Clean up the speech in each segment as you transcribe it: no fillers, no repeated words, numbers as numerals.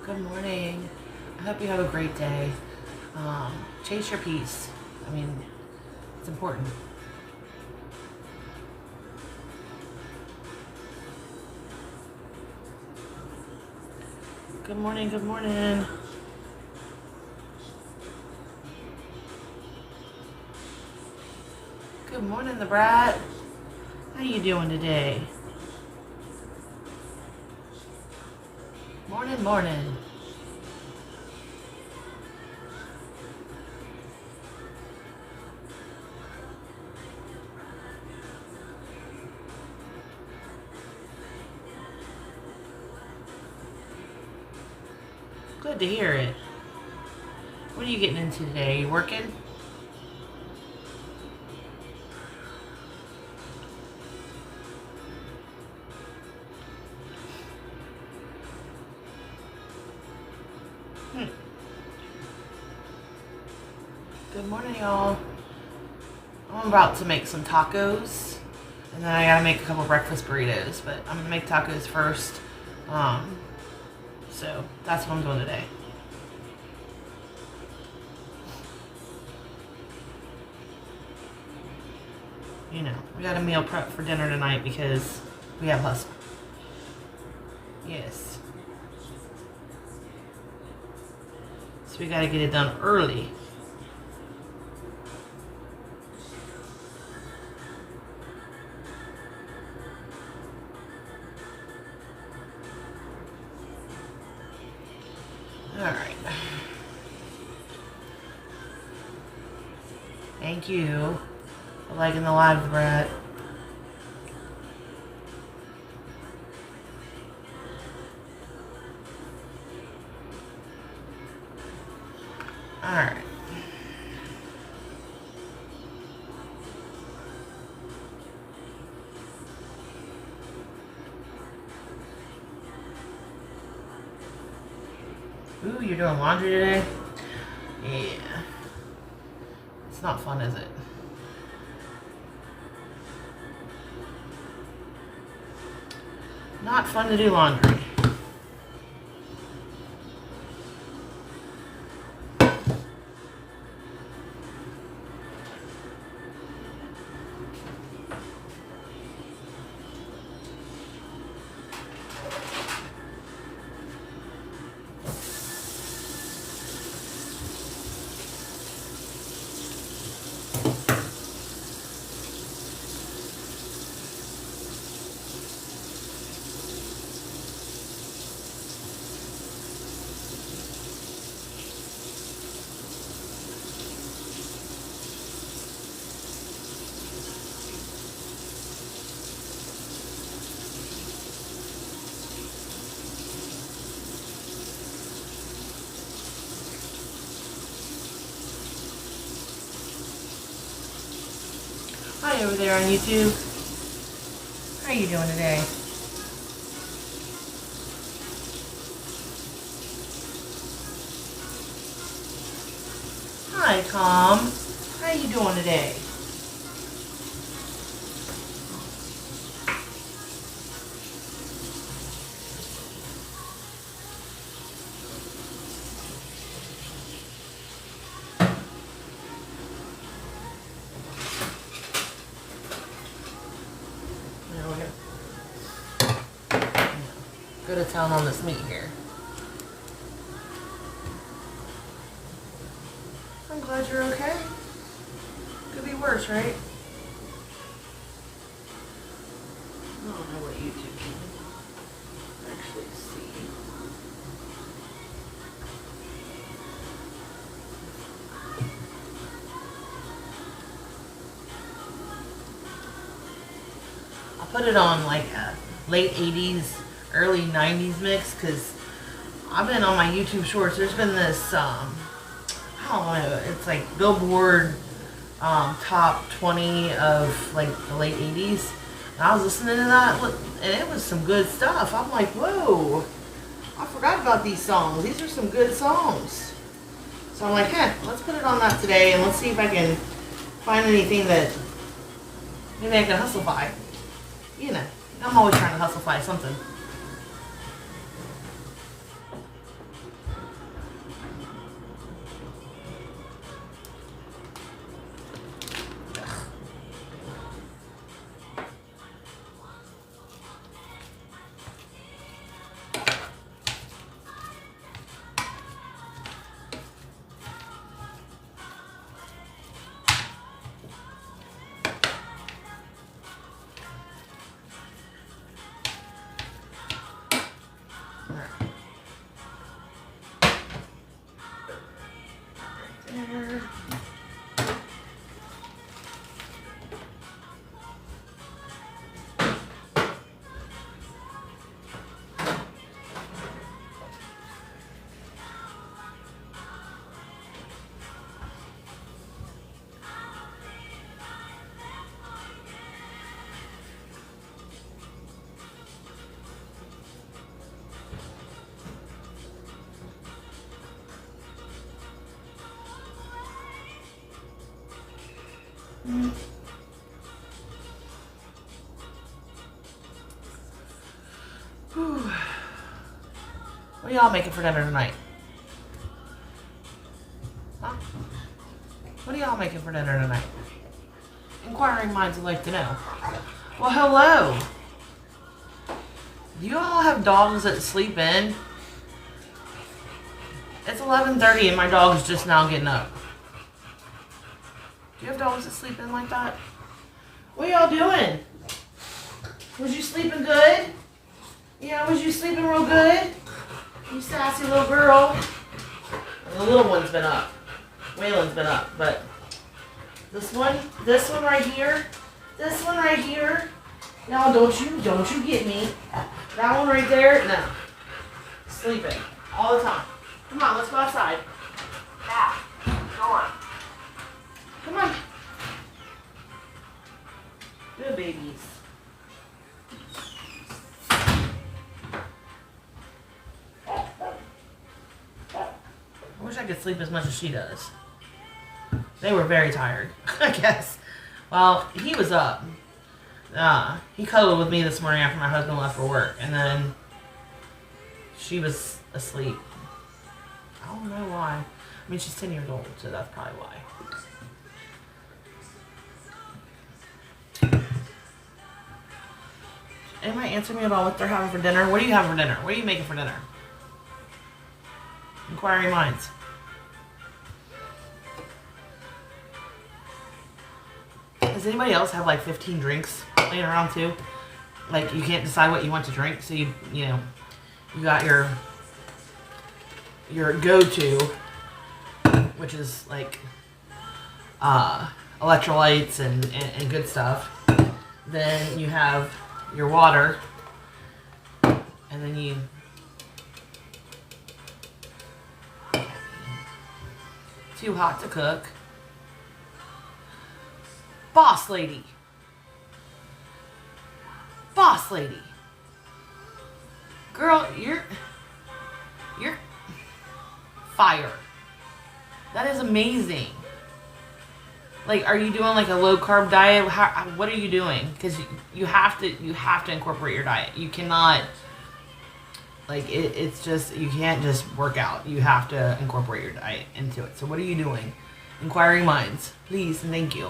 Good morning. I hope you have a great day. Chase your peace. I mean, it's important. Good morning, good morning. Good morning, the brat. How you doing today? Morning, morning. Good to hear it. What are you getting into today? You working? Good morning, y'all. I'm about to make some tacos, and then I gotta make a couple breakfast burritos, but I'm gonna make tacos first. So that's what I'm doing today. You know, we got a meal prep for dinner tonight because we have hustle. Yes. So we gotta get it done early. Alright. Thank you for liking the live, Brett. Alright. Ooh, you're doing laundry today? Yeah. It's not fun, is it? Not fun to do laundry. Hi over there on YouTube. How are you doing today? Hi, Tom. How you doing today? Go to town on this meat here. I'm glad you're okay. Could be worse, right? I don't know what YouTube can actually see. I'll put it on like a late 80s, early 90s mix because I've been on my YouTube shorts. There's been this, I don't know, it's like Billboard top 20 of like the late 80s. And I was listening to that and it was some good stuff. I'm like, whoa, I forgot about these songs. These are some good songs. So I'm like, let's put it on that today and let's see if I can find anything that maybe I can hustle by. You know, I'm always trying to hustle by something. Whew. What are y'all making for dinner tonight? Huh? What are y'all making for dinner tonight? Inquiring minds would like to know. Well, hello. Do you all have dogs that sleep in? It's 11:30 and my dog's just now getting up. Do you have dogs that sleep in like that? What y'all doing? Was you sleeping good? Yeah, was you sleeping real good? You sassy little girl. The little one's been up. Waylon's been up, but this one right here, now don't you get me. That one right there, no. Sleeping all the time. Come on, let's go outside. Yeah, go on. Come on. Good babies. I wish I could sleep as much as she does. They were very tired, I guess. Well, he was up. He cuddled with me this morning after my husband left for work, and then she was asleep. I don't know why. I mean, she's 10 years old, so that's probably why. Anybody answer me about what they're having for dinner? What are you having for dinner? What are you making for dinner? Inquiring minds. Does anybody else have like 15 drinks laying around too? Like you can't decide what you want to drink, so you got your go-to, which is like electrolytes and good stuff. Then you have your water, and then you too hot to cook. Boss lady. Boss lady. Girl, you're fire. That is amazing. Like, are you doing like a low carb diet? What are you doing? Because you have to incorporate your diet. You cannot, like, it's just, you can't just work out. You have to incorporate your diet into it. So what are you doing? Inquiring minds, please and thank you.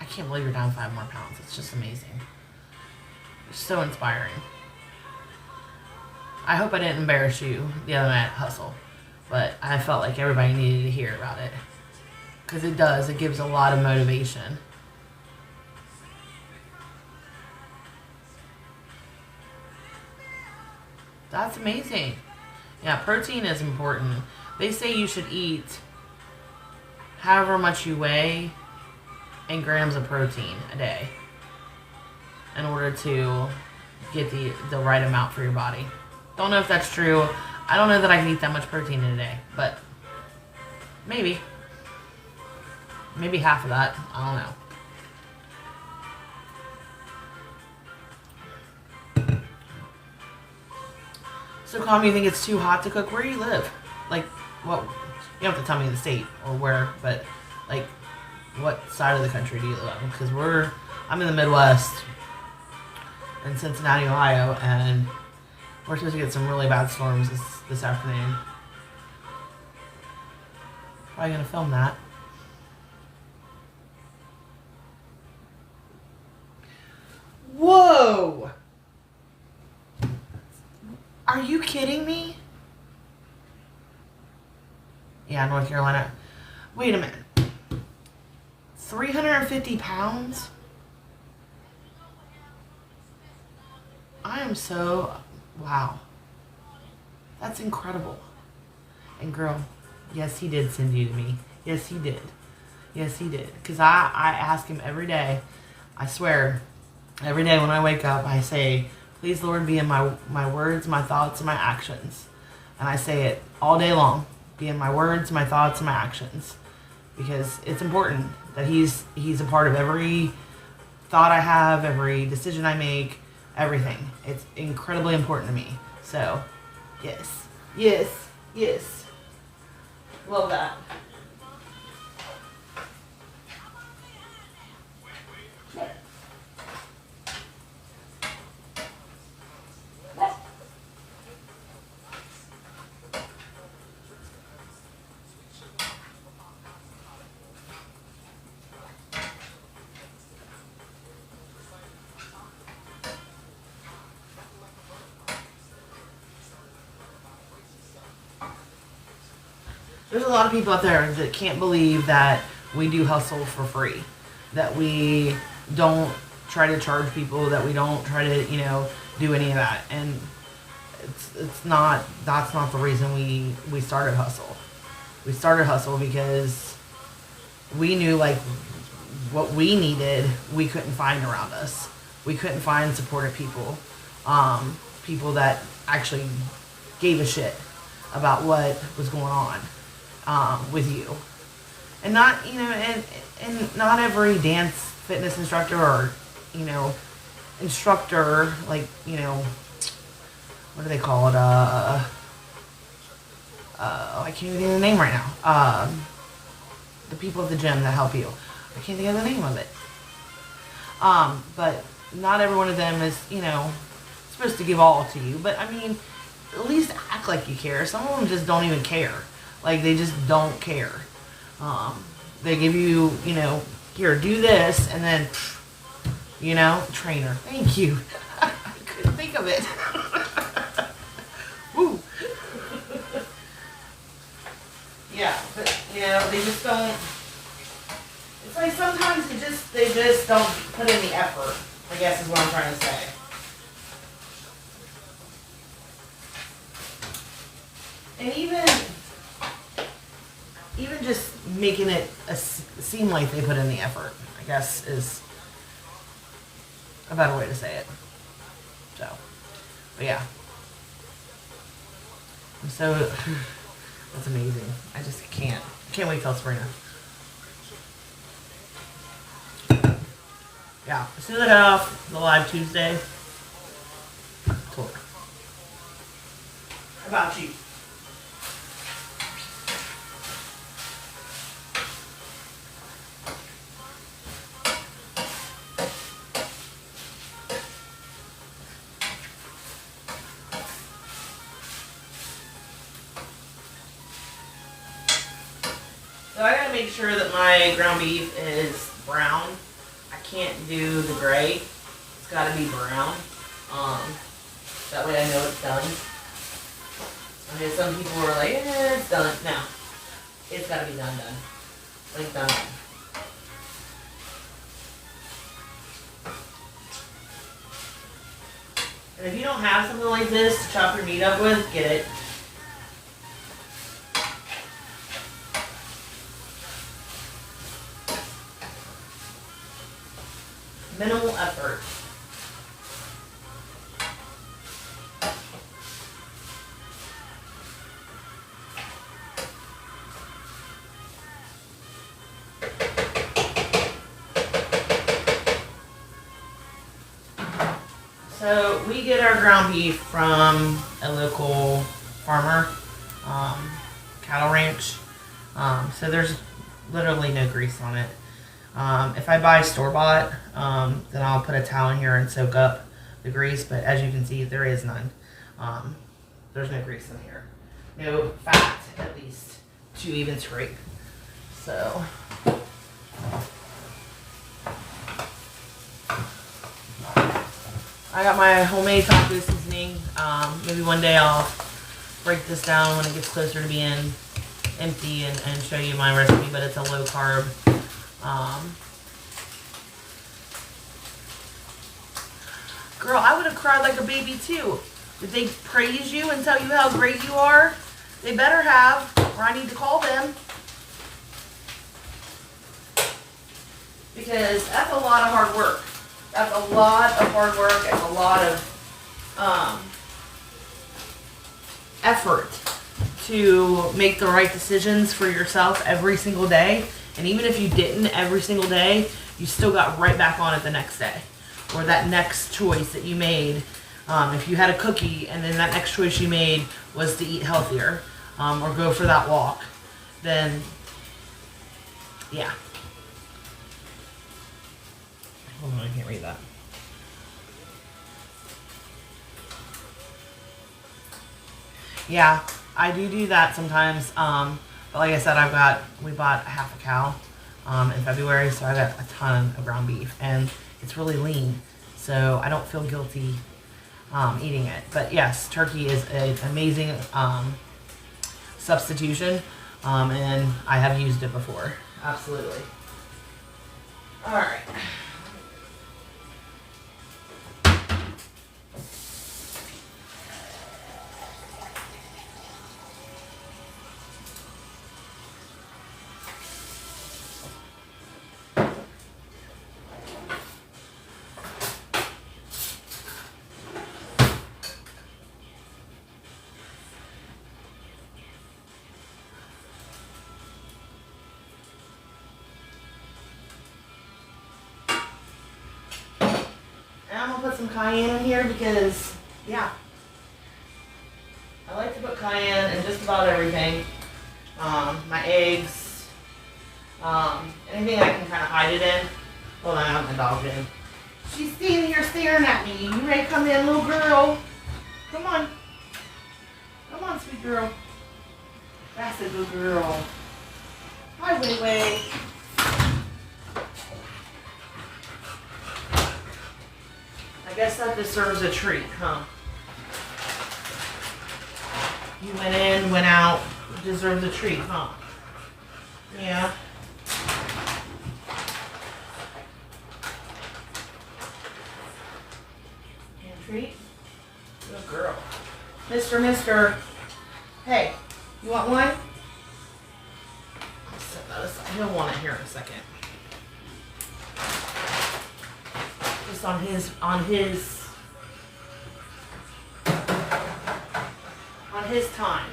I can't believe you're down 5 more pounds. It's just amazing. You're so inspiring. I hope I didn't embarrass you the other night at Hustle, but I felt like everybody needed to hear about it. Because it does. It gives a lot of motivation. That's amazing. Yeah, protein is important. They say you should eat however much you weigh in grams of protein a day in order to get the right amount for your body. Don't know if that's true. I don't know that I can eat that much protein in a day, but maybe half of that. I don't know. So, Calm, you think it's too hot to cook? Where do you live? Like, what? You don't have to tell me the state or where, but like, what side of the country do you live on? Because I'm in the Midwest, in Cincinnati, Ohio, and we're supposed to get some really bad storms this afternoon. Probably gonna film that. Whoa! Are you kidding me? Yeah, North Carolina. Wait a minute. 350 pounds? I am so... Wow. That's incredible. And girl, yes, he did send you to me. Yes, he did. Yes, he did. Because I ask him every day. I swear, every day when I wake up, I say, please, Lord, be in my words, my thoughts, and my actions. And I say it all day long. Be in my words, my thoughts, and my actions. Because it's important that he's a part of every thought I have, every decision I make, everything. It's incredibly important to me. So, yes. Yes. Yes. Love that. There's a lot of people out there that can't believe that we do hustle for free, that we don't try to charge people, that we don't try to, do any of that. And that's not the reason we started hustle. We started hustle because we knew like what we needed, we couldn't find around us. We couldn't find supportive people, people that actually gave a shit about what was going on. With you, and not and not every dance fitness instructor or instructor, like what do they call it, I can't even think of the name right now, the people at the gym that help you, I can't think of the name of it, but not every one of them is supposed to give all to you, but I mean, at least act like you care. Some of them just don't even care. Like, they just don't care. They give you, here, do this, and then, trainer. Thank you. I couldn't think of it. Woo. Yeah, but, they just don't, it's like sometimes they just don't put in the effort, I guess is what I'm trying to say. And even just making it seem like they put in the effort, I guess, is a better way to say it. So, but yeah. So, that's amazing. I just can't wait till spring. Yeah, as soon as I got off the live Tuesday, tour. How about you? So I gotta make sure that my ground beef is brown. I can't do the gray. It's gotta be brown. That way I know it's done. I mean, some people were like, it's done. No. It's gotta be done. Like done. And if you don't have something like this to chop your meat up with, get it. Minimal effort. So we get our ground beef from a local farmer, cattle ranch. So there's literally no grease on it. If I buy store-bought, then I'll put a towel in here and soak up the grease, but as you can see, there is none. There's no grease in here. No fat, at least, to even scrape. So, I got my homemade taco seasoning. Maybe one day I'll break this down when it gets closer to being empty and show you my recipe, but it's a low carb. Girl, I would have cried like a baby too. Did they praise you and tell you how great you are? They better have, or I need to call them. Because that's a lot of hard work. That's a lot of hard work and a lot of effort to make the right decisions for yourself every single day. And even if you didn't every single day, you still got right back on it the next day. Or that next choice that you made. If you had a cookie and then that next choice you made was to eat healthier or go for that walk, then yeah. Hold on, I can't read that. Yeah, I do that sometimes. But like I said, we bought a half a cow in February, so I got a ton of ground beef, and it's really lean, so I don't feel guilty eating it. But yes, turkey is an amazing substitution, and I have used it before. Absolutely. All right. And I'm gonna put some cayenne in here because, yeah, I like to put cayenne in just about everything. My eggs, anything I can kind of hide it in. Hold on, I have my dog in. She's standing here staring at me. You ready to come in, little girl? Come on. Come on, sweet girl. That's a good girl. Hi, Wei Wei. I guess that deserves a treat, huh? You went in, went out, deserves a treat, huh? Yeah. And treat? Good girl. Mister. Hey, you want one? I'll set that aside. He'll want it here in a second. Just on his time.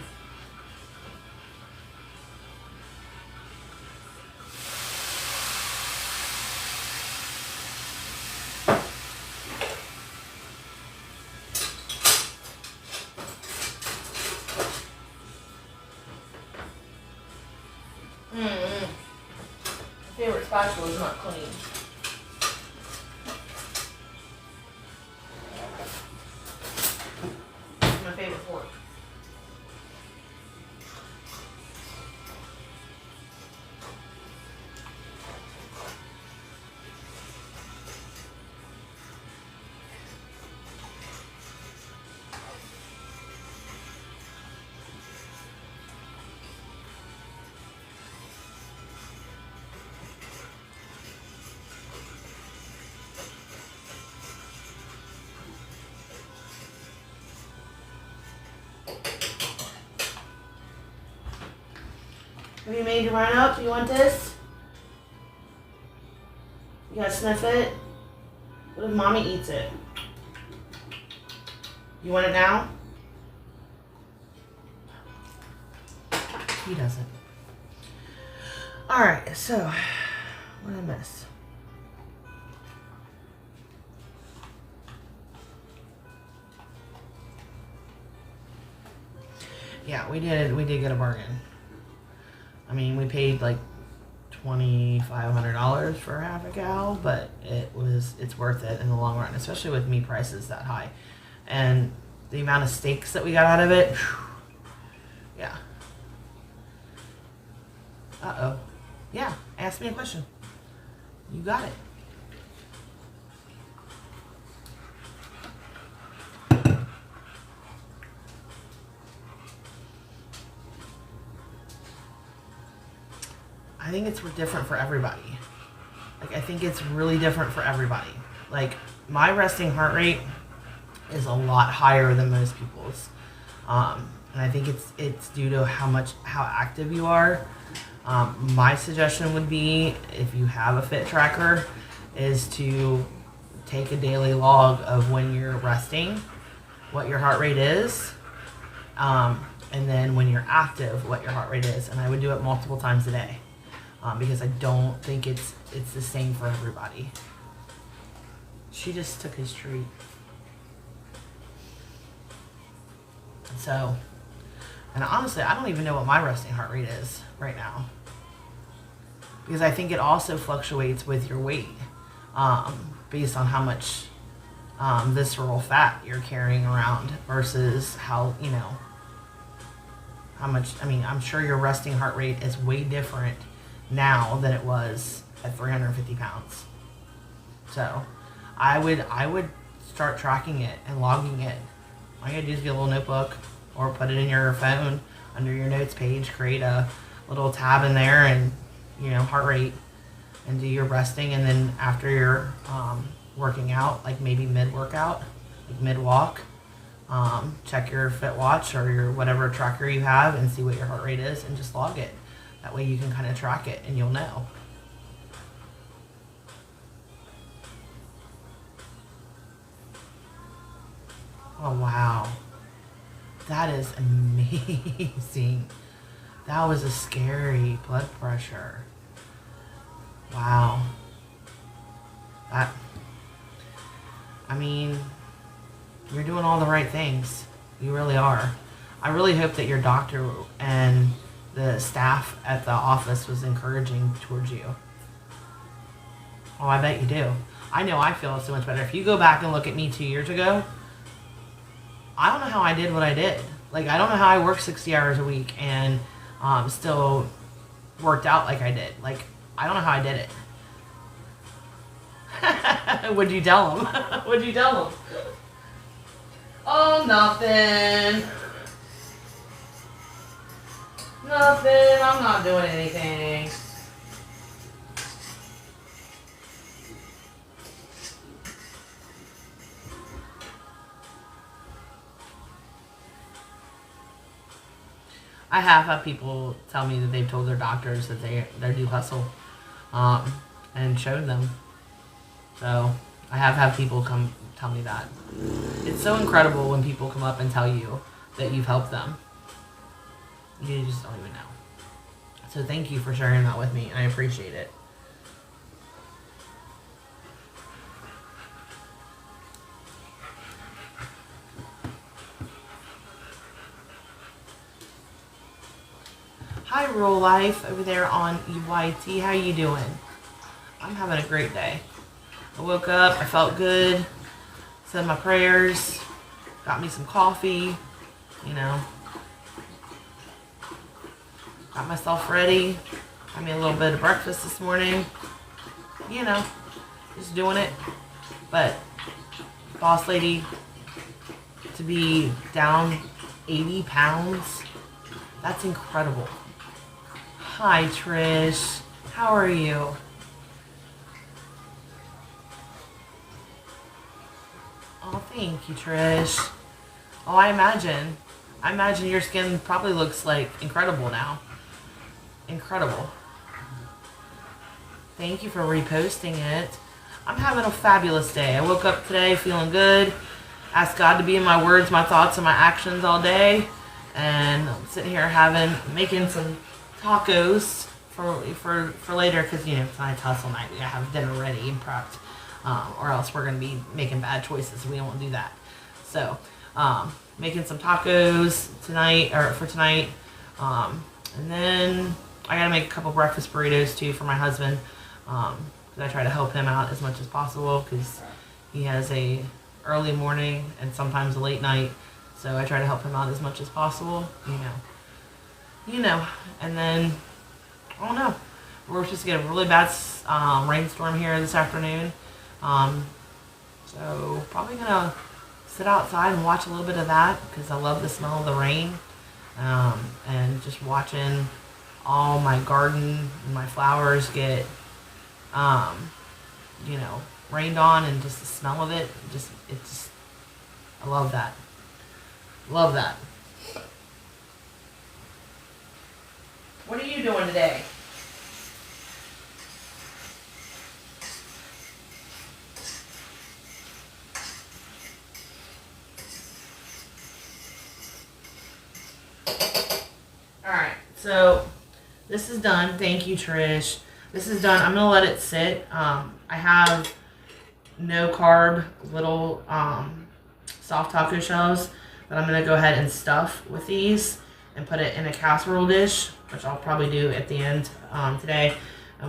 My favorite spatula is not clean. My favorite fork. Have you made your mind up? You want this? You gotta sniff it? What if mommy eats it? You want it now? He doesn't. Alright, so, what did I miss? Yeah, we did get a bargain. I mean, we paid like $2,500 for half a cow, but it's worth it in the long run, especially with meat prices that high. And the amount of steaks that we got out of it, whew, yeah. Uh-oh. Yeah, ask me a question. You got it. I think it's different for everybody. Like, I think it's really different for everybody. Like, my resting heart rate is a lot higher than most people's. and I think it's due to how active you are. My suggestion would be, if you have a fit tracker, is to take a daily log of when you're resting, what your heart rate is, and then when you're active, what your heart rate is. And I would do it multiple times a day, because I don't think it's the same for everybody. She just took his treat. So, and honestly, I don't even know what my resting heart rate is right now, because I think it also fluctuates with your weight, based on how much visceral fat you're carrying around versus how much. I mean, I'm sure your resting heart rate is way different now than it was at 350 pounds. So I would start tracking it and logging it. All you gotta do is get a little notebook or put it in your phone under your notes page, create a little tab in there, and heart rate, and do your resting. And then after you're working out, like maybe mid-workout, like mid-walk, check your Fit Watch or your whatever tracker you have and see what your heart rate is, and just log it. That way you can kind of track it and you'll know. Oh, wow. That is amazing. That was a scary blood pressure. Wow. I mean, you're doing all the right things. You really are. I really hope that your doctor and the staff at the office was encouraging towards you. Oh, I bet you do. I know I feel so much better. If you go back and look at me 2 years ago, I don't know how I did what I did. Like, I don't know how I worked 60 hours a week and still worked out like I did. Like, I don't know how I did it. What'd you tell him? What'd you tell him? Oh, nothing. Nothing. I'm not doing anything. I have had people tell me that they've told their doctors that they do hustle, and showed them. So I have had people come tell me that. It's so incredible when people come up and tell you that you've helped them. You just don't even know. So thank you for sharing that with me. I appreciate it. Hi, Rural Life over there on EYT. How you doing? I'm having a great day. I woke up, I felt good, said my prayers, got me some coffee, got myself ready, got me a little bit of breakfast this morning, just doing it. But boss lady, to be down 80 pounds, that's incredible. Hi, Trish. How are you? Oh, thank you, Trish. Oh, I imagine your skin probably looks like incredible now. Incredible. Thank you for reposting it. I'm having a fabulous day. I woke up today feeling good. Asked God to be in my words, my thoughts, and my actions all day. And I'm sitting here making some tacos for later, because tonight's hustle night. We gotta have dinner ready and prepped, or else we're gonna be making bad choices. We don't want to do that. So making some tacos for tonight, and then I gotta make a couple breakfast burritos too for my husband, because I try to help him out as much as possible, because he has a early morning and sometimes a late night. So I try to help him out as much as possible, and then, I don't know, we're supposed to get a really bad rainstorm here this afternoon, so probably gonna sit outside and watch a little bit of that, because I love the smell of the rain, and just watching all my garden and my flowers get, rained on, and just the smell of it, I love that. Love that. What are you doing today? Alright, so this is done. Thank you, Trish. This is done. I'm going to let it sit. I have no carb little soft taco shells that I'm going to go ahead and stuff with these and put it in a casserole dish, which I'll probably do at the end today,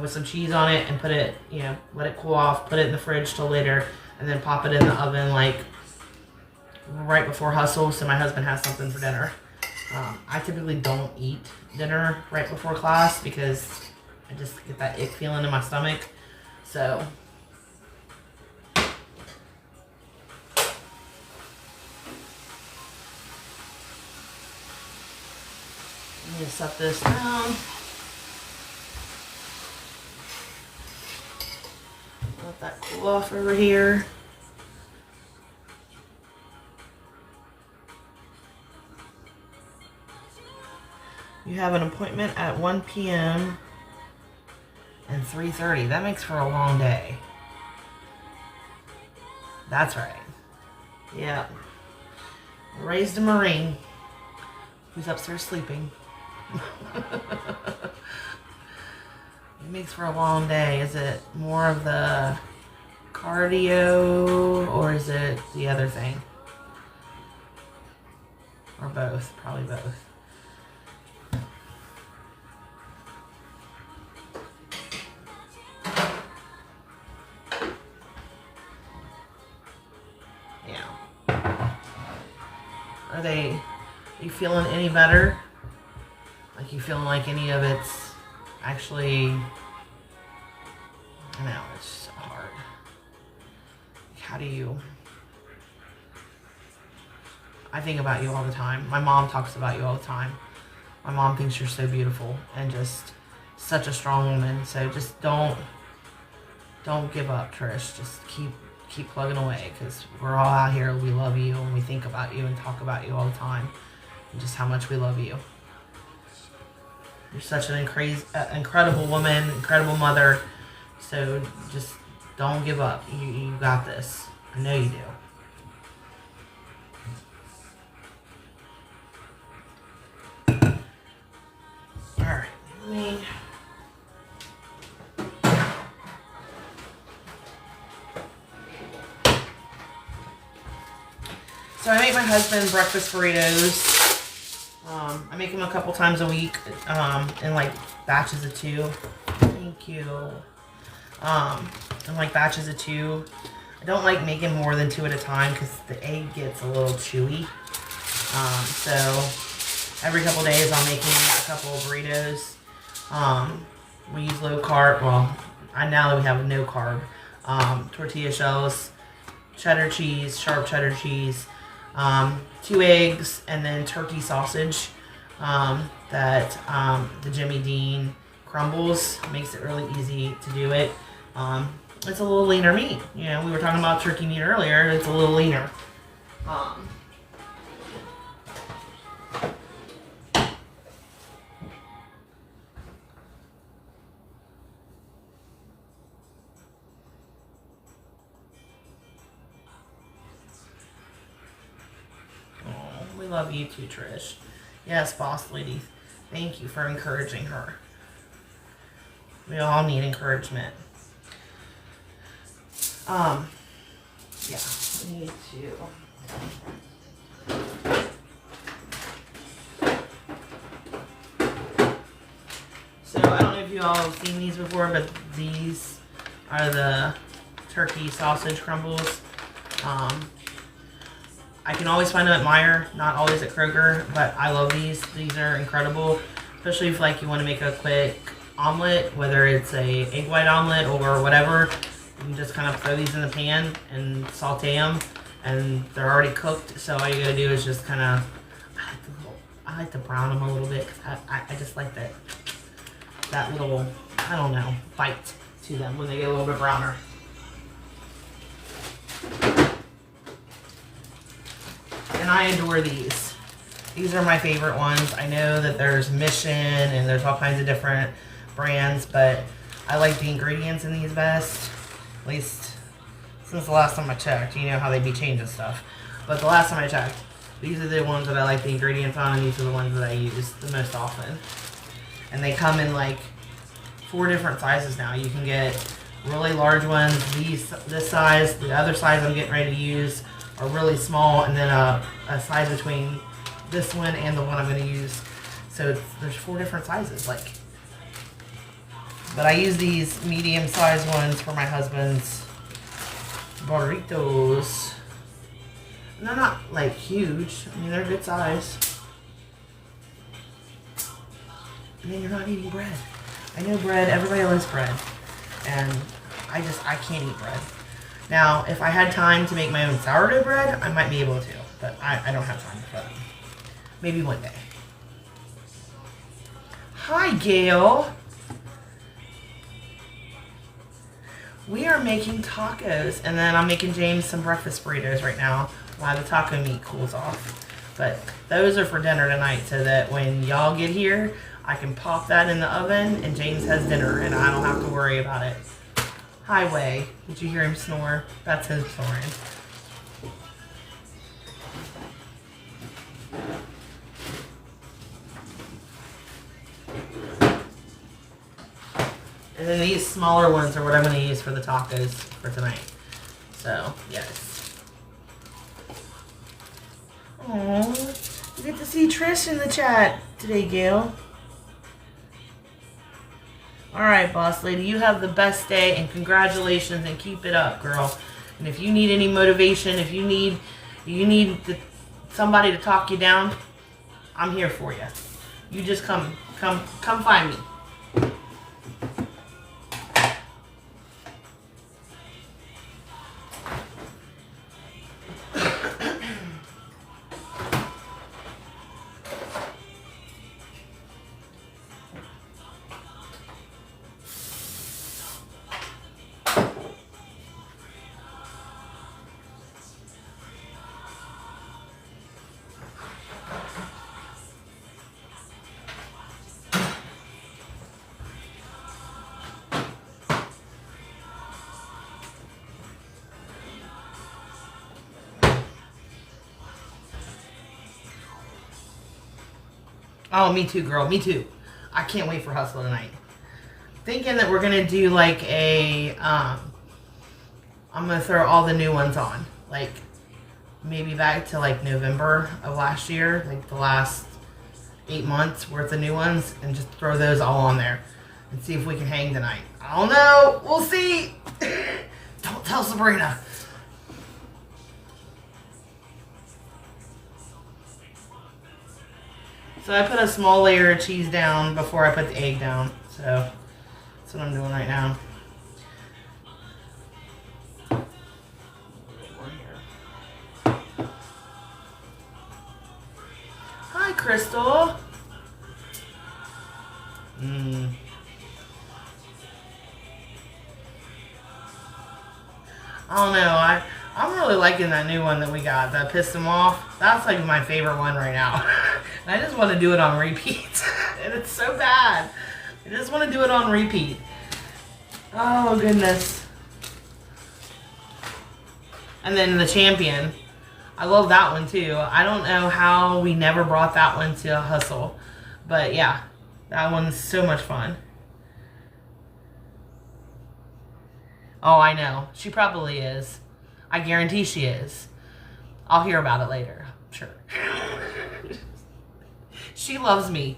with some cheese on it, and put it, let it cool off, put it in the fridge till later, and then pop it in the oven like right before hustle so my husband has something for dinner. I typically don't eat dinner right before class because I just get that ick feeling in my stomach. So I'm going to set this down. Let that cool off over here. You have an appointment at 1 p.m. and 3:30. That makes for a long day. That's right. Yeah. Raised a Marine who's upstairs sleeping. It makes for a long day. Is it more of the cardio or is it the other thing? Or both? Probably both. Are you feeling any better? Like you feeling like any of it's actually, I know, it's so hard. How do you, I think about you all the time. My mom talks about you all the time. My mom thinks you're so beautiful and just such a strong woman. So just don't give up, Trish. Just keep plugging away, because we're all out here. We love you and we think about you and talk about you all the time, and just how much we love you. You're such an incredible woman, incredible mother. So just don't give up. You got this. I know you do. All right, let me. So I make my husband breakfast burritos. I make them a couple times a week in like batches of 2. Thank you. In like batches of 2. I don't like making more than 2 at a time because the egg gets a little chewy. So every couple days I'm making a couple of burritos. We use low carb. Well, now that we have no carb. Tortilla shells, cheddar cheese, sharp cheddar cheese. 2 eggs, and then turkey sausage that the Jimmy Dean crumbles. Makes it really easy to do it. It's a little leaner meat. We were talking about turkey meat earlier. It's a little leaner. We love you too, Trish. Yes, boss lady. Thank you for encouraging her. We all need encouragement. Yeah, we need to. So I don't know if you all have seen these before, but these are the turkey sausage crumbles. I can always find them at Meijer, not always at Kroger, but I love these. These are incredible, especially if like you want to make a quick omelet, whether it's a egg white omelet or whatever. You can just kind of throw these in the pan and saute them, and they're already cooked. So all you gotta do is just kind of, I like to brown them a little bit because I just like that little, I don't know, bite to them when they get a little bit browner. And I adore these. These are my favorite ones. I know that there's Mission and there's all kinds of different brands, but I like the ingredients in these best. At least since the last time I checked. You know how they be changing stuff. But the last time I checked, these are the ones that I like the ingredients on, and these are the ones that I use the most often. And they come in like 4 different sizes now. You can get really large ones, this size, the other size I'm getting ready to use are really small, and then a size between this one and the one I'm going to use. So there's 4 different sizes. Like, but I use these medium-sized ones for my husband's burritos. And they're not like huge. I mean, they're good size. And then you're not eating bread. I know bread, everybody likes bread. And I can't eat bread. Now, if I had time to make my own sourdough bread, I might be able to. But I don't have time for that. Maybe one day. Hi, Gail. We are making tacos. And then I'm making James some breakfast burritos right now while the taco meat cools off. But those are for dinner tonight so that when y'all get here, I can pop that in the oven and James has dinner and I don't have to worry about it. Highway. Did you hear him snore? That's him snoring. And then these smaller ones are what I'm going to use for the tacos for tonight. So, yes. Aww. You get to see Trish in the chat today, Gail. Alright, boss lady, you have the best day and congratulations and keep it up, girl. And if you need any motivation, if you need somebody to talk you down, I'm here for you. You just come find me. Oh, me too, girl. Me too. I can't wait for Hustle tonight. Thinking that we're going to do like a, I'm going to throw all the new ones on. Like, maybe back to like November of last year. Like the last 8 months worth of new ones. And just throw those all on there. And see if we can hang tonight. I don't know. We'll see. Don't tell Sabrina. So I put a small layer of cheese down before I put the egg down. So that's what I'm doing right now. Hi, Crystal. I don't know. I'm really liking that new one that we got. That pissed him off. That's like my favorite one right now. And I just want to do it on repeat. And it's so bad. I just want to do it on repeat. Oh, goodness. And then the Champion. I love that one, too. I don't know how we never brought that one to Hustle. But, yeah. That one's so much fun. Oh, I know. She probably is. I guarantee she is. I'll hear about it later. I'm sure. She loves me.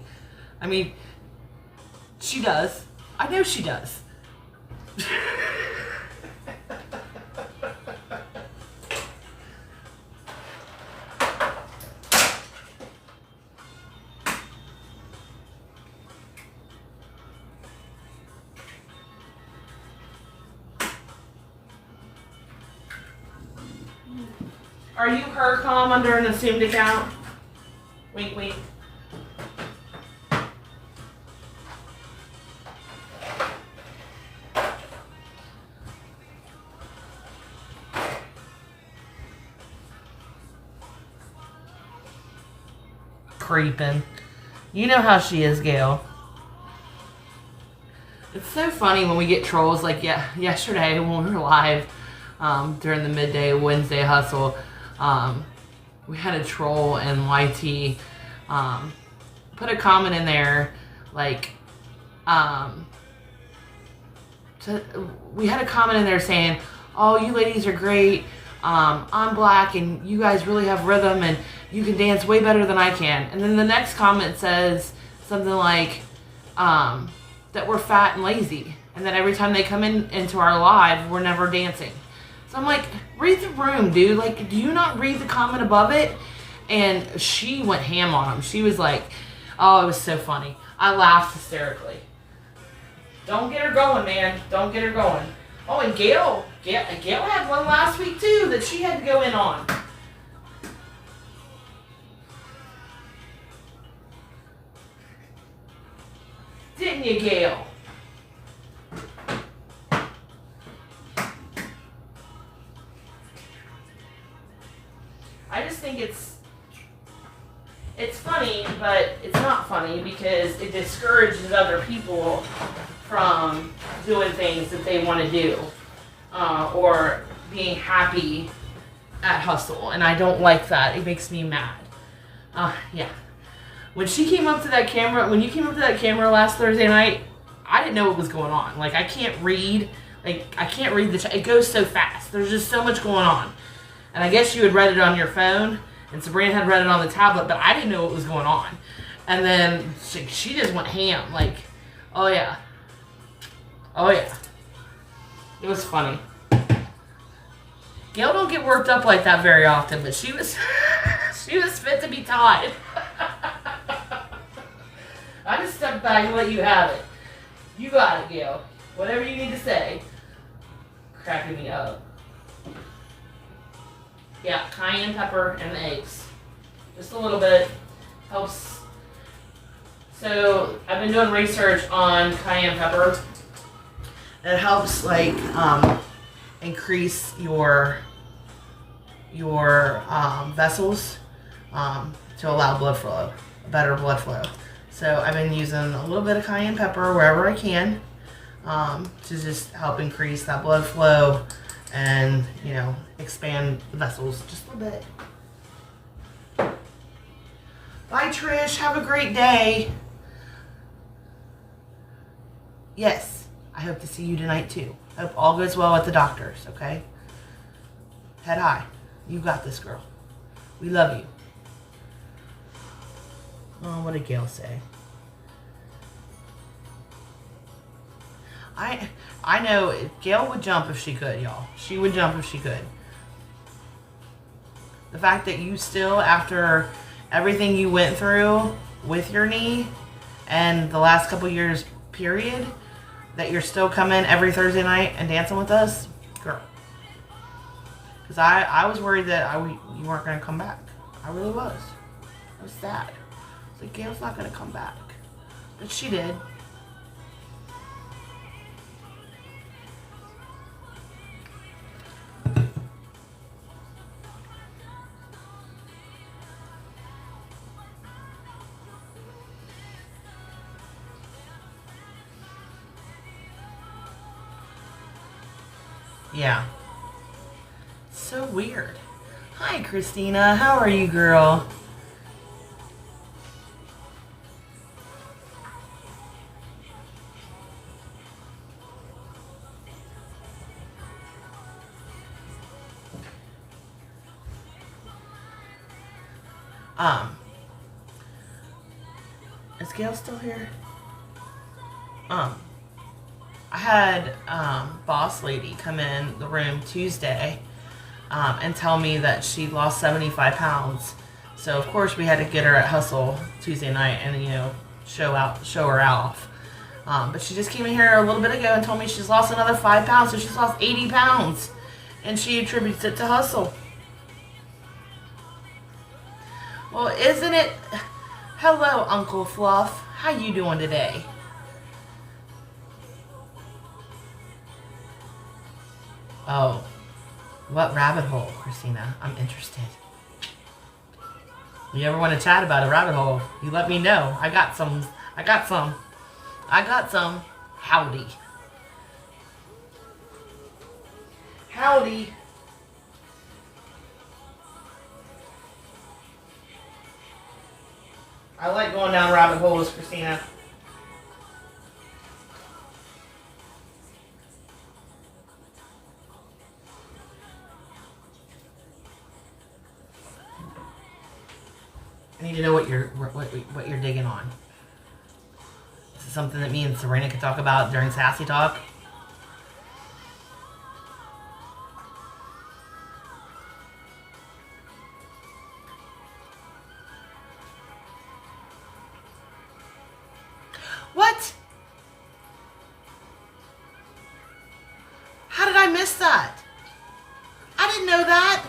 I mean, she does. I know she does. Are you her calm under an assumed account? Wink, wink. creeping. You know how she is, Gail. It's so funny when we get trolls. Like yesterday when we were live during the midday Wednesday hustle, we had a troll and YT put a comment in there like we had a comment in there saying, "Oh, you ladies are great. I'm black and you guys really have rhythm and you can dance way better than I can." And then the next comment says something like that we're fat and lazy and that every time they come into our live, we're never dancing. So I'm like, read the room, dude. Like, do you not read the comment above it? And she went ham on him. She was like, oh, it was so funny. I laughed hysterically. Don't get her going, man. Don't get her going. Oh, and Gail had one last week, too, that she had to go in on. Didn't you, Gail? I just think it's funny, but it's not funny because it discourages other people from doing things that they want to do or being happy at hustle, and I don't like that. It makes me mad. Yeah. When you came up to that camera last Thursday night, I didn't know what was going on. Like, I can't read the chat. It goes so fast. There's just so much going on. And I guess you had read it on your phone, and Sabrina had read it on the tablet, but I didn't know what was going on. And then she just went ham. Like, oh yeah. Oh yeah. It was funny. Gail don't get worked up like that very often, but she was fit to be taught. I just stepped back and let you have it. You got it, Gail. Whatever you need to say. Cracking me up. Yeah, cayenne pepper and the eggs. Just a little bit. Helps. So, I've been doing research on cayenne pepper. It helps, like, increase your vessels to allow blood flow, better blood flow. So I've been using a little bit of cayenne pepper wherever I can to just help increase that blood flow and, you know, expand the vessels just a little bit. Bye, Trish. Have a great day. Yes, I hope to see you tonight, too. I hope all goes well at the doctor's, okay? Head high. You got this, girl. We love you. Oh, what did Gail say? I know Gail would jump if she could, y'all. She would jump if she could. The fact that you still, after everything you went through with your knee and the last couple years, period, that you're still coming every Thursday night and dancing with us, girl. Because I was worried that you weren't going to come back. I really was. I was sad. I was like, Gail's not going to come back. But she did. Yeah. So weird. Hi, Christina. How are you, girl? Is Gail still here? I had boss lady come in the room Tuesday and tell me that she lost 75 pounds. So of course we had to get her at Hustle Tuesday night and, you know, show her off. But she just came in here a little bit ago and told me she's lost another 5 pounds, so she's lost 80 pounds, and she attributes it to Hustle. Well, isn't it? Hello, Uncle Fluff. How you doing today? Oh, what rabbit hole, Christina? I'm interested. You ever want to chat about a rabbit hole, you let me know. I got some. I got some. I got some. Howdy. Howdy. I like going down rabbit holes, Christina. I need to know what you're digging on. Is it something that me and Serena could talk about during Sassy Talk? What? How did I miss that? I didn't know that.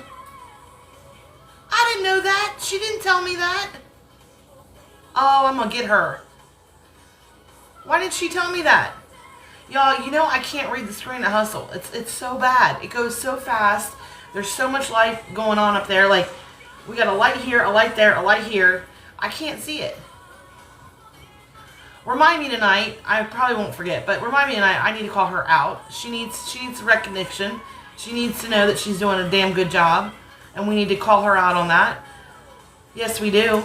I didn't know that. She didn't tell me that. Oh, I'm gonna get her. Why didn't she tell me that? Y'all, you know I can't read the screen at Hustle. It's so bad. It goes so fast. There's so much life going on up there. Like, we got a light here, a light there, a light here. I can't see it. Remind me tonight. I probably won't forget, but remind me tonight. I need to call her out. She needs recognition. She needs to know that she's doing a damn good job, and we need to call her out on that. Yes, we do.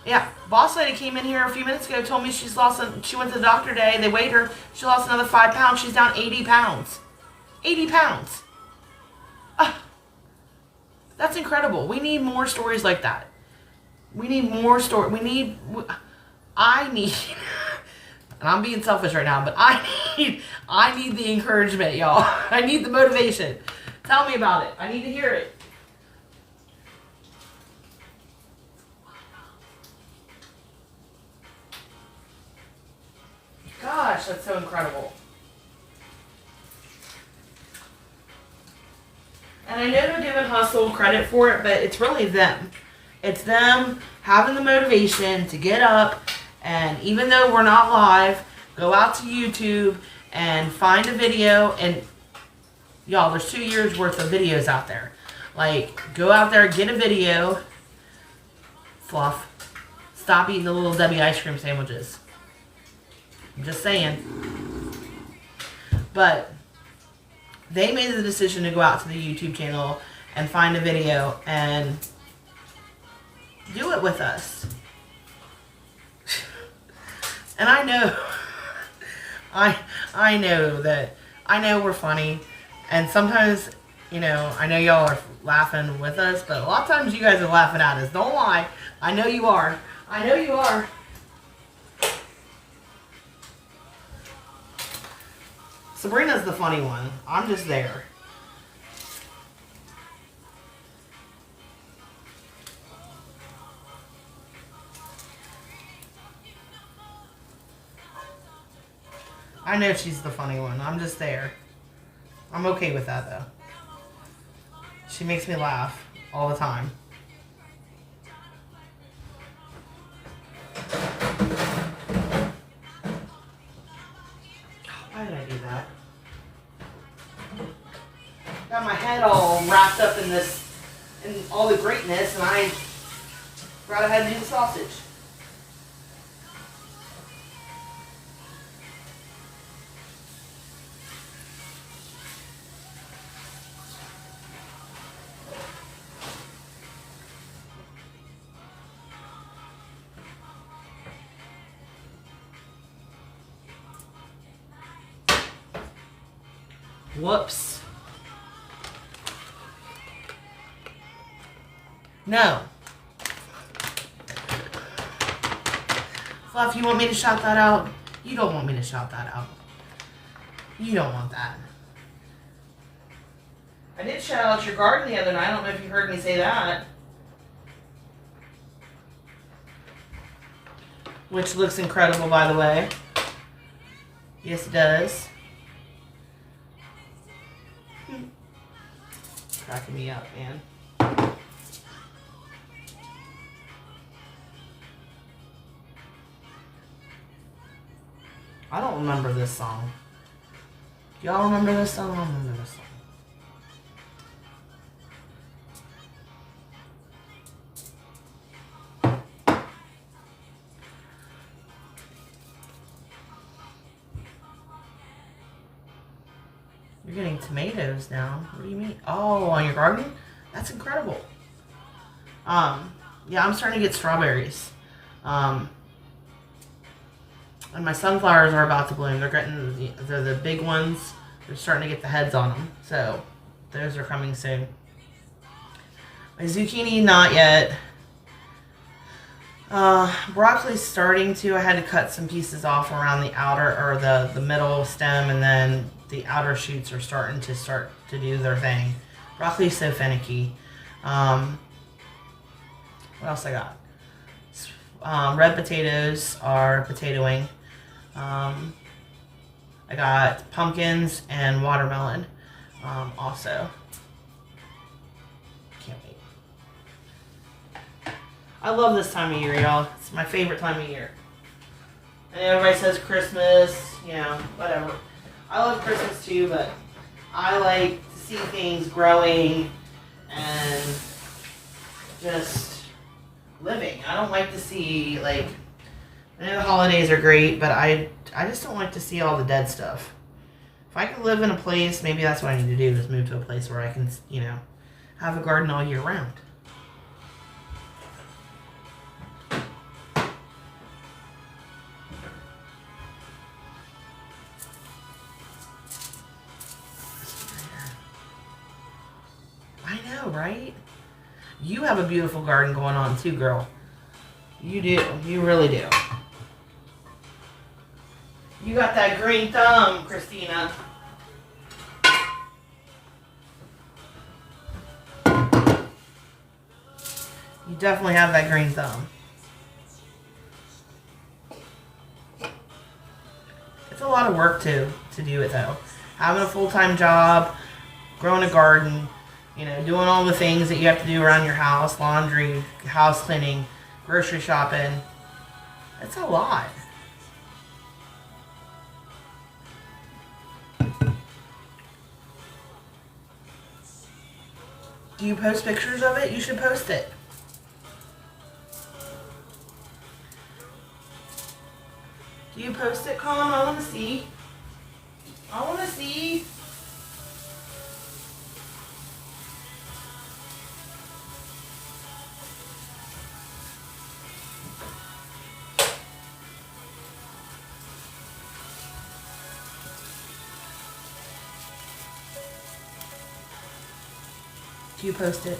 Yeah, boss lady came in here a few minutes ago, told me she went to the doctor today. They weighed her. She lost another 5 pounds. She's down 80 pounds. 80 pounds. That's incredible. We need more stories like that. We need more stories. I need, and I'm being selfish right now, but I need the encouragement, y'all. I need the motivation. Tell me about it. I need to hear it. Gosh, that's so incredible. And I know they're giving Hustle credit for it, but it's really them. It's them having the motivation to get up, and even though we're not live, go out to YouTube and find a video. And y'all, there's 2 years worth of videos out there. Like, go out there, get a video. Fluff. Stop eating the Little Debbie ice cream sandwiches. I'm just saying. But they made the decision to go out to the YouTube channel and find a video and do it with us. And I know, I know we're funny, and sometimes, you know, I know y'all are laughing with us, but a lot of times you guys are laughing at us. Don't lie. I know you are. I know you are. Sabrina's the funny one. I'm just there. I know she's the funny one. I'm just there. I'm okay with that, though. She makes me laugh all the time. Why did I do that? Got my head all wrapped up in all the greatness, and I forgot I had to do the sausage. Whoops. No. Fluff, you want me to shout that out? You don't want me to shout that out. You don't want that. I did shout out your garden the other night. I don't know if you heard me say that. Which looks incredible, by the way. Yes, it does. Cracking me up, man. I don't remember this song. Do y'all remember this song? I don't remember this song. You're getting tomatoes now. What do you mean? Oh, on your garden? That's incredible. Yeah, I'm starting to get strawberries. And my sunflowers are about to bloom. They're the big ones. They're starting to get the heads on them. So those are coming soon. My zucchini, not yet. Broccoli's starting to. I had to cut some pieces off around the outer or the middle stem, and then the outer shoots are starting to do their thing. Broccoli's so finicky. What else I got? Red potatoes are potatoing. I got pumpkins and watermelon also. Can't wait. I love this time of year, y'all. It's my favorite time of year. And everybody says Christmas, you know, whatever. I love Christmas too, but I like to see things growing and just living. I don't like to see, like, I know the holidays are great, but I just don't like to see all the dead stuff. If I could live in a place, maybe that's what I need to do, is move to a place where I can, you know, have a garden all year round. I know, right? You have a beautiful garden going on too, girl. You do. You really do. You got that green thumb, Christina. You definitely have that green thumb. It's a lot of work to do it though. Having a full-time job, growing a garden, you know, doing all the things that you have to do around your house, laundry, house cleaning, grocery shopping. It's a lot. Do you post pictures of it? You should post it. Do you post it, Colin? I want to see. I want to see. Do you post it?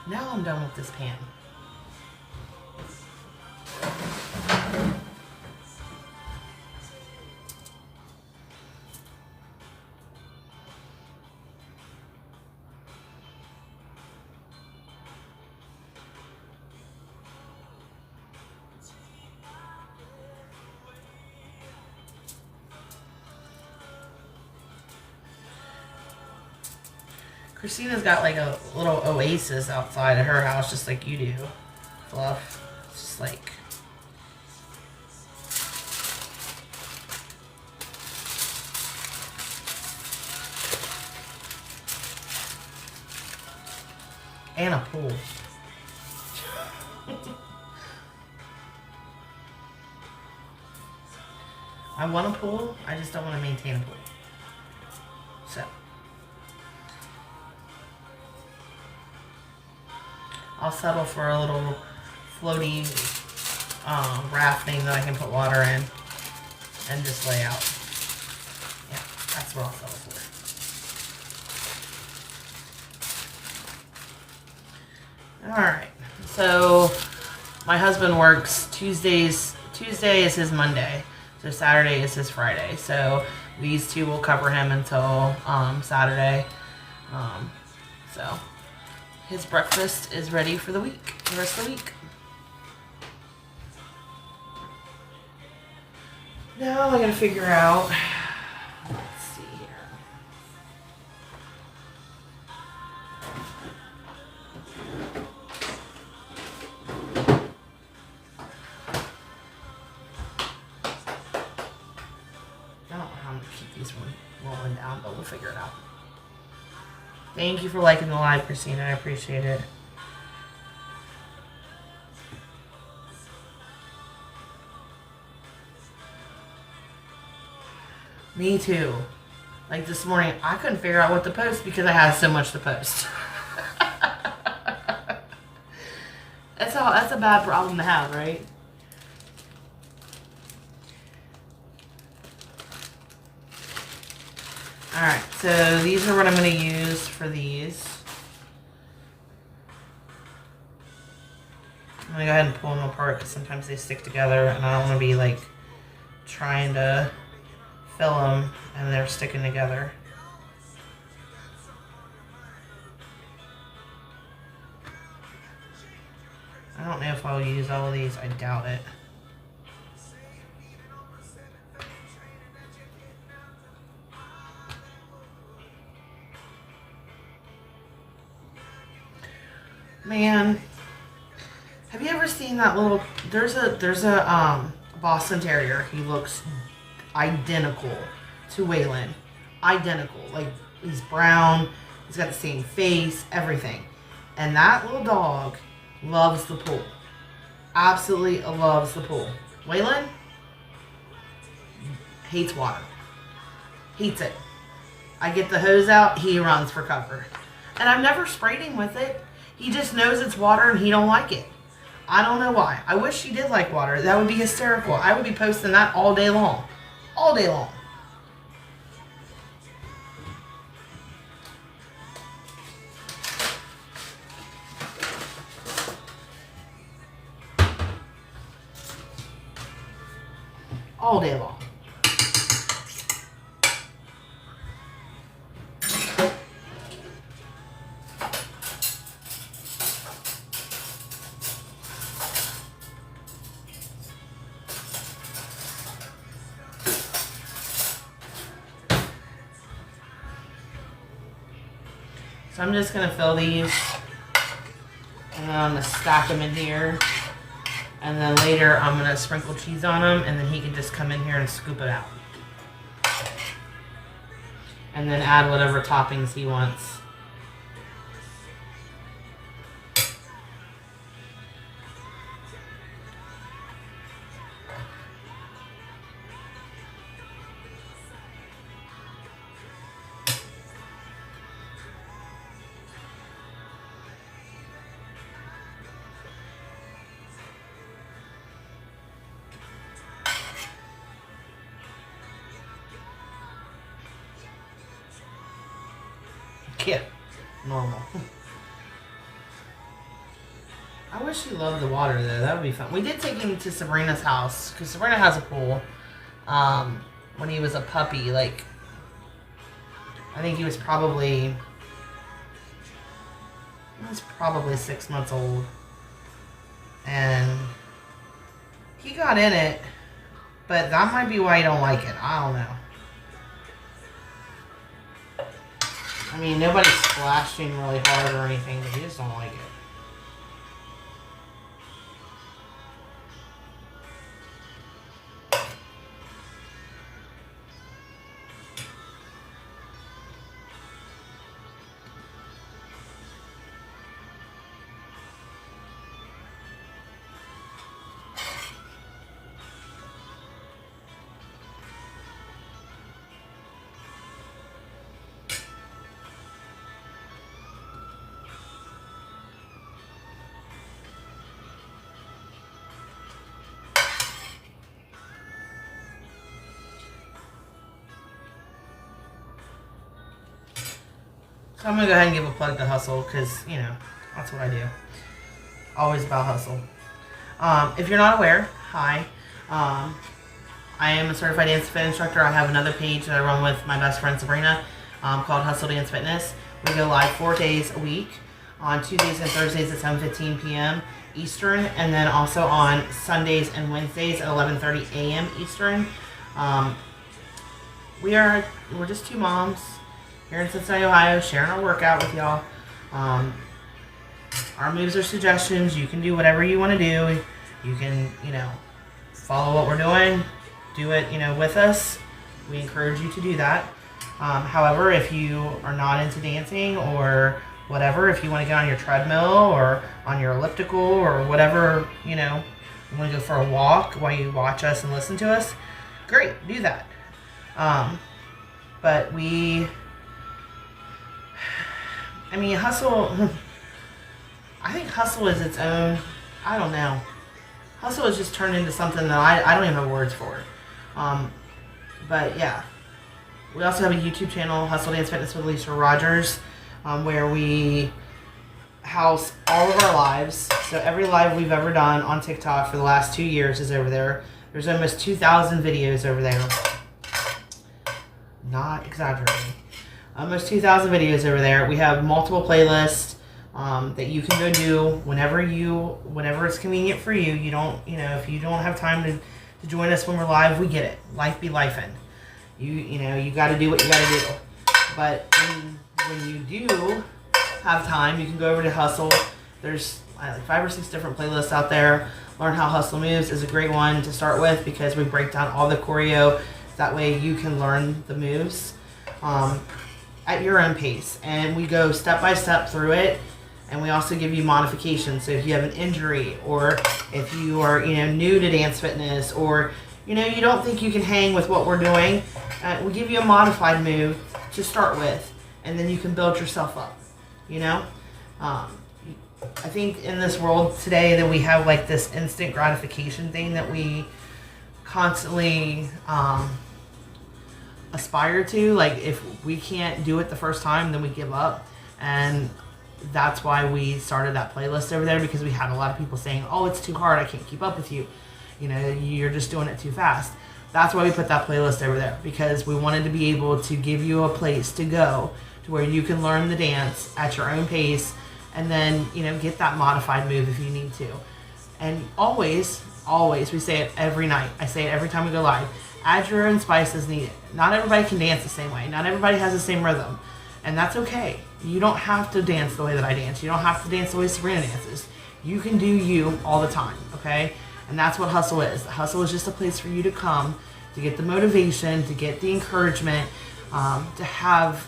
Now I'm done with this pan. Christina's got like a little oasis outside of her house, just like you do. Fluff. It's just like... And a pool. I want a pool, I just don't want to maintain a pool. So... I'll settle for a little floaty rafting that I can put water in and just lay out. Yeah, that's what I'll settle for. Alright, so my husband works Tuesdays. Tuesday is his Monday, so Saturday is his Friday. So these two will cover him until Saturday. So... his breakfast is ready for the week, the rest of the week. Now I gotta figure out, let's see here. I don't know how I'm gonna keep these rolling down, but we'll figure it out. Thank you for liking the live, Christina. I appreciate it. Me too. Like this morning, I couldn't figure out what to post because I had so much to post. That's a bad problem to have, right? Alright, so these are what I'm going to use for these. I'm going to go ahead and pull them apart because sometimes they stick together and I don't want to be like trying to fill them and they're sticking together. I don't know if I'll use all of these. I doubt it. Man, have you ever seen that little? There's a Boston Terrier. He looks identical to Waylon. Identical. Like he's brown. He's got the same face. Everything. And that little dog loves the pool. Absolutely loves the pool. Waylon hates water. Hates it. I get the hose out, he runs for cover. And I've never sprayed him with it. He just knows it's water and he don't like it. I don't know why. I wish he did like water. That would be hysterical. I would be posting that all day long. All day long. All day long. So I'm just going to fill these and then I'm going to stack them in here. And then later I'm going to sprinkle cheese on them and then he can just come in here and scoop it out. And then add whatever toppings he wants. Yeah, normal. I wish he loved the water though. That would be fun. We did take him to Sabrina's house because Sabrina has a pool. When he was a puppy, like I think he was probably 6 months old, and he got in it. But that might be why he don't like it. I don't know. I mean, nobody splashed him really hard or anything, but he just don't like it. So I'm going to go ahead and give a plug to Hustle because, you know, that's what I do. Always about hustle. If you're not aware, hi. I am a certified dance fit instructor. I have another page that I run with my best friend Sabrina called Hustle Dance Fitness. We go live 4 days a week on Tuesdays and Thursdays at 7:15 p.m. Eastern, and then also on Sundays and Wednesdays at 11:30 a.m. Eastern. We're just two moms here in Cincinnati, Ohio, sharing our workout with y'all. Our moves are suggestions. You can do whatever you want to do. You can, you know, follow what we're doing, do it, you know, with us. We encourage you to do that. However, if you are not into dancing or whatever, if you want to get on your treadmill or on your elliptical or whatever, you know, you want to go for a walk while you watch us and listen to us, great, do that. But I mean, hustle, I think hustle is its own, I don't know. Hustle has just turned into something that I don't even have words for. But yeah. We also have a YouTube channel, Hustle Dance Fitness with Lisa Rogers, where we house all of our lives. So every live we've ever done on TikTok for the last 2 years is over there. There's almost 2,000 videos over there. Not exaggerating. Almost 2,000 videos over there. We have multiple playlists that you can go do whenever it's convenient for you. You don't, if you don't have time to join us when we're live, we get it. Life be lifing. You got to do what you got to do. But when you do have time, you can go over to Hustle. There's like 5 or 6 different playlists out there. Learn How Hustle Moves is a great one to start with because we break down all the choreo. That way you can learn the moves at your own pace. And we go step by step through it. And we also give you modifications. So if you have an injury or if you are new to dance fitness or you don't think you can hang with what we're doing, we give you a modified move to start with, and then you can build yourself up. I think in this world today that we have like this instant gratification thing that we constantly aspire to. Like if we can't do it the first time, then we give up. And that's why we started that playlist over there, because we had a lot of people saying, oh, it's too hard, I can't keep up with you. You're just doing it too fast. That's why we put that playlist over there, because we wanted to be able to give you a place to go to where you can learn the dance at your own pace and then, get that modified move if you need to. And always, we say it every night. I say it every time we go live. Add your own spice as needed. Not everybody can dance the same way. Not everybody has the same rhythm. And that's okay. You don't have to dance the way that I dance. You don't have to dance the way Sabrina dances. You can do you all the time, okay? And that's what Hustle is. Hustle is just a place for you to come, to get the motivation, to get the encouragement, to have,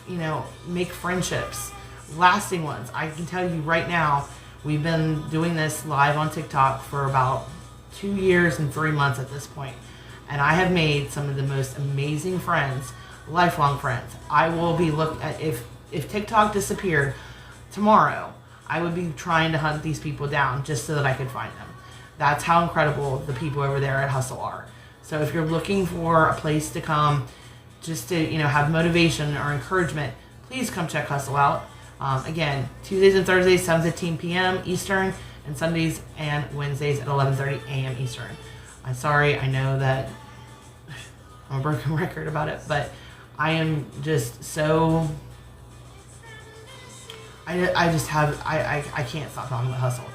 make friendships, lasting ones. I can tell you right now, we've been doing this live on TikTok for about 2 years and 3 months at this point. And I have made some of the most amazing friends, lifelong friends. I will be if TikTok disappeared tomorrow, I would be trying to hunt these people down just so that I could find them. That's how incredible the people over there at Hustle are. So if you're looking for a place to come just to, have motivation or encouragement, please come check Hustle out. Again, Tuesdays and Thursdays, 7:15 p.m. Eastern, and Sundays and Wednesdays at 11:30 a.m. Eastern. I'm sorry, I know that I'm a broken record about it, but I am just so... I can't stop talking about Hustle.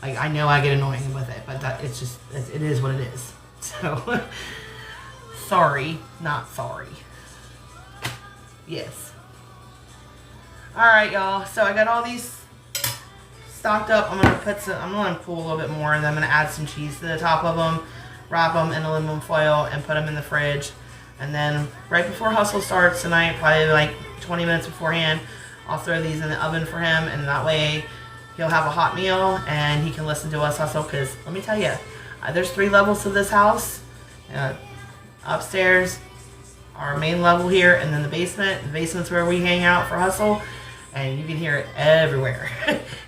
Like, I know I get annoying with it, but it is what it is. So, sorry, not sorry. Yes. Alright, y'all. So, I got all these stocked up. I'm going to pull a little bit more, and then I'm going to add some cheese to the top of them, wrap them in aluminum foil, and put them in the fridge. And then, right before Hustle starts tonight, probably like 20 minutes beforehand, I'll throw these in the oven for him, and that way he'll have a hot meal and he can listen to us hustle. Because let me tell you, there's 3 levels to this house. Upstairs, our main level here, and then the basement. The basement's where we hang out for Hustle, and you can hear it everywhere.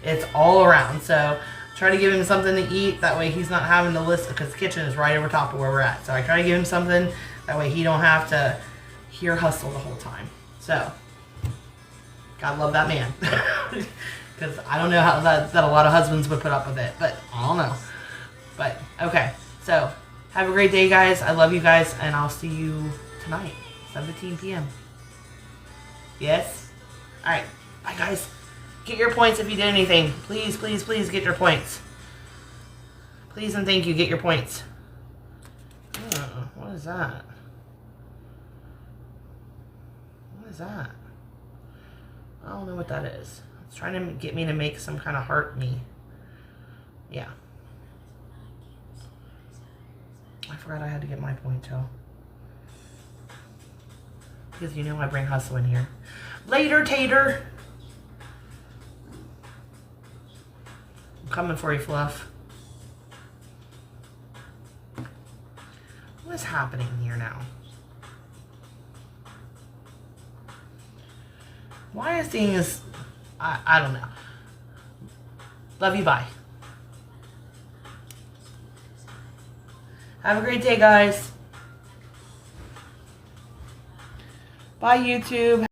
It's all around. So try to give him something to eat. That way he's not having to listen, because the kitchen is right over top of where we're at. So I try to give him something. That way he don't have to hear Hustle the whole time. So, God love that man. Because I don't know how that a lot of husbands would put up with it. But I don't know. But, okay. So, have a great day, guys. I love you guys. And I'll see you tonight, 7:15 p.m. Yes? Alright. Bye, guys. Get your points if you did anything. Please, please, please get your points. Please and thank you. Get your points. Oh, what is that? What is that? I don't know what that is. It's trying to get me to make some kind of heart me. Yeah. I forgot I had to get my point, Joe. Because I bring Hustle in here. Later, Tater! I'm coming for you, Fluff. What is happening here now? Why is seeing this? I don't know. Love you, bye. Have a great day, guys. Bye, YouTube.